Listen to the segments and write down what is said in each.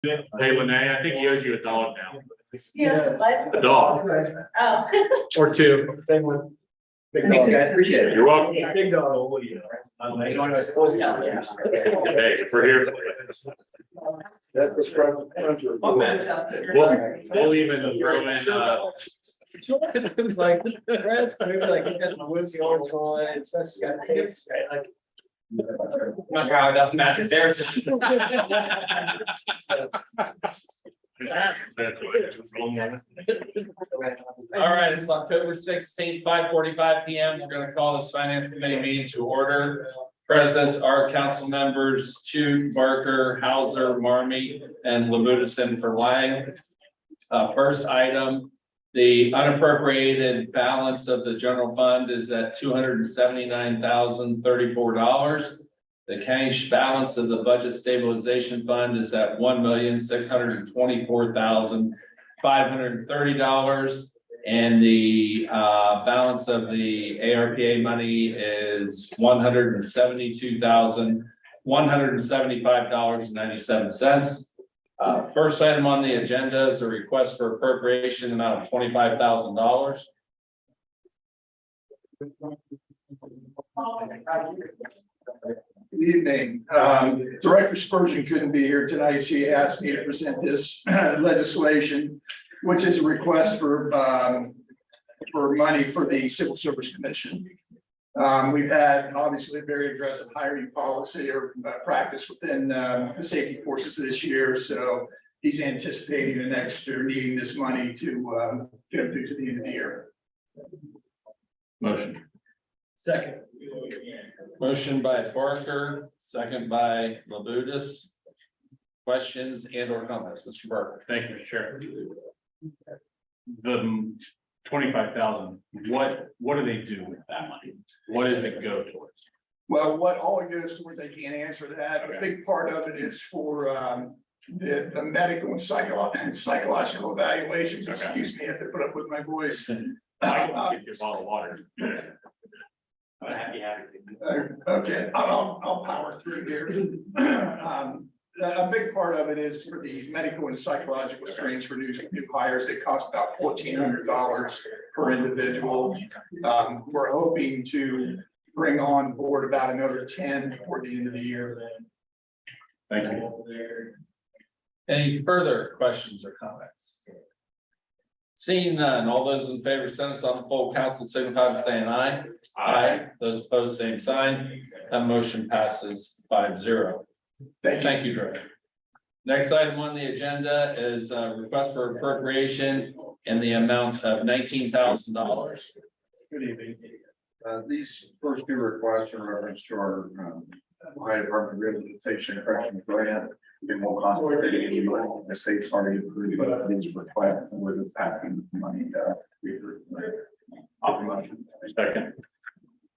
Hey, Lene, I think he owes you a dog now. Yes. A dog. Oh. Or two. Same one. Big Me dog. too, I appreciate it. You're welcome. Big dog. Hey, we're here. That was from. We'll even throw in, It's like, Brad's crazy, like, he got the woodsy orange on, especially got kids, like. My crowd doesn't match with theirs. All right, it's October 16th, 5:45 PM. We're gonna call this finance committee meeting to order. Present are council members Chu, Barker, Hauser, Marmy, and Lamudison for Lang. First item, the unappropriated balance of the general fund is at $279,034. The cash balance of the budget stabilization fund is at $1,624,530. And the balance of the ARPA money is $172,175.97. First item on the agenda is a request for appropriation amount of $25,000. Good evening. Director Spurgeon couldn't be here tonight. She asked me to present this legislation, which is a request for money for the Civil Service Commission. We've had obviously a very aggressive hiring policy or practice within the safety forces this year. So he's anticipating an extra needing this money to get him through to the end of the year. motion. Second. Motion by Barker, second by Labudis. Questions and or comments, Mr. Barker? Thank you, Mr. Chair. The 25,000, what do they do with that money? What does it go towards? Well, what all it goes towards, they can't answer that. A big part of it is for the medical and psychological evaluations. Okay. Excuse me, I have to put up with my voice. I can get you a bottle of water. Okay, I'll power through here. A big part of it is for the medical and psychological screens for new hires. It costs about $1,400 per individual. We're hoping to bring on board about another 10 before the end of the year. Thank you. Any further questions or comments? Seeing none, all those in favor, send us on the full council signify by saying aye. Aye. Those opposed, same sign. That motion passes 5-0. Thank you, Director. Next item on the agenda is a request for appropriation in the amount of $19,000. Good evening. These first two requests are reference to our Ohio Department of Rehabilitation and Corrections grant. Be more cost effective than you want. The state's already approved these requests and we're just packing the money. Motion. Second.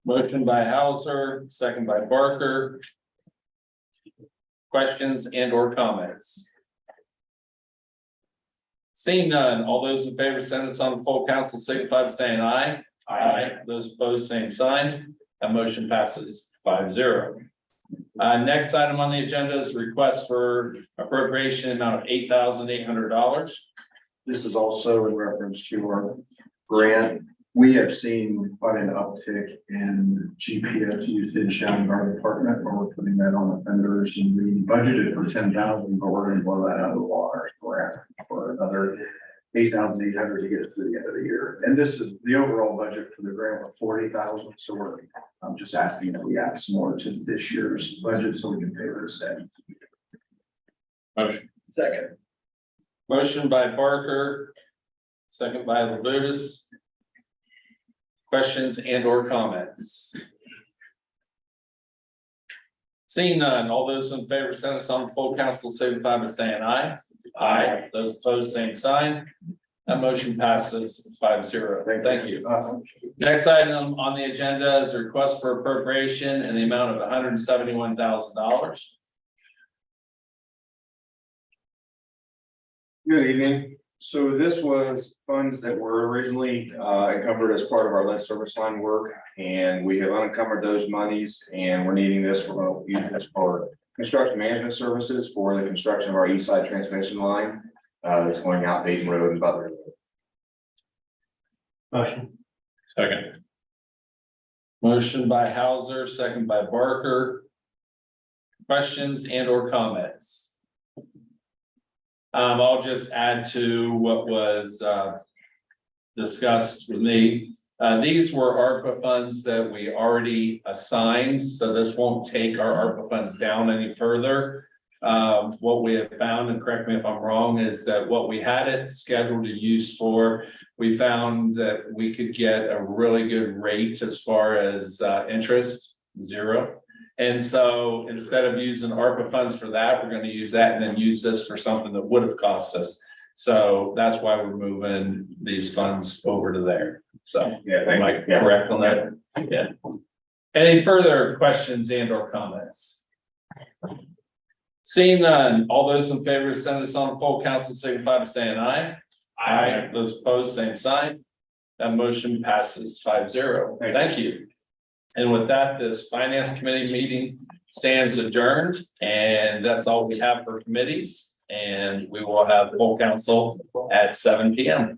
Motion by Hauser, second by Barker. Questions and or comments? Seeing none, all those in favor, send us on the full council signify by saying aye. Aye. Those opposed, same sign. That motion passes 5-0. Next item on the agenda is request for appropriation amount of $8,800. This is also in reference to our grant. We have seen quite an uptick in GPS usage in our department, where we're putting that on offenders, and we budgeted for 10,000, but we're going to blow that out of the water. So we're asking for another 8,800 to get us to the end of the year. And this is the overall budget for the grant of 40,000. So I'm just asking that we add some more to this year's budget so we can pay this debt. Motion. Second. Motion by Barker, second by Labudis. Questions and or comments? Seeing none, all those in favor, send us on full council signify by saying aye. Aye. Those opposed, same sign. That motion passes 5-0. Thank you. Next item on the agenda is a request for appropriation in the amount of $171,000. Good evening. So this was funds that were originally encumbered as part of our lead service line work, and we have unencumbered those monies, and we're needing this. We're going to use this for construction management services for the construction of our east side transmission line. That's going out Dayton Road and Butler. Motion. Second. Motion by Hauser, second by Barker. Questions and or comments? I'll just add to what was discussed with me. These were ARPA funds that we already assigned, so this won't take our ARPA funds down any further. What we have found, and correct me if I'm wrong, is that what we had it scheduled to use for, we found that we could get a really good rate as far as interest, 0. And so instead of using ARPA funds for that, we're going to use that and then use this for something that would have cost us. So that's why we're moving these funds over to there. So Yeah, am I correct on that? Yeah. Any further questions and or comments? Seeing none, all those in favor of sending this on full council signify by saying aye. Aye. Those opposed, same sign. That motion passes 5-0. Thank you. And with that, this finance committee meeting stands adjourned, and that's all we have for committees. And we will have full council at 7 p.m.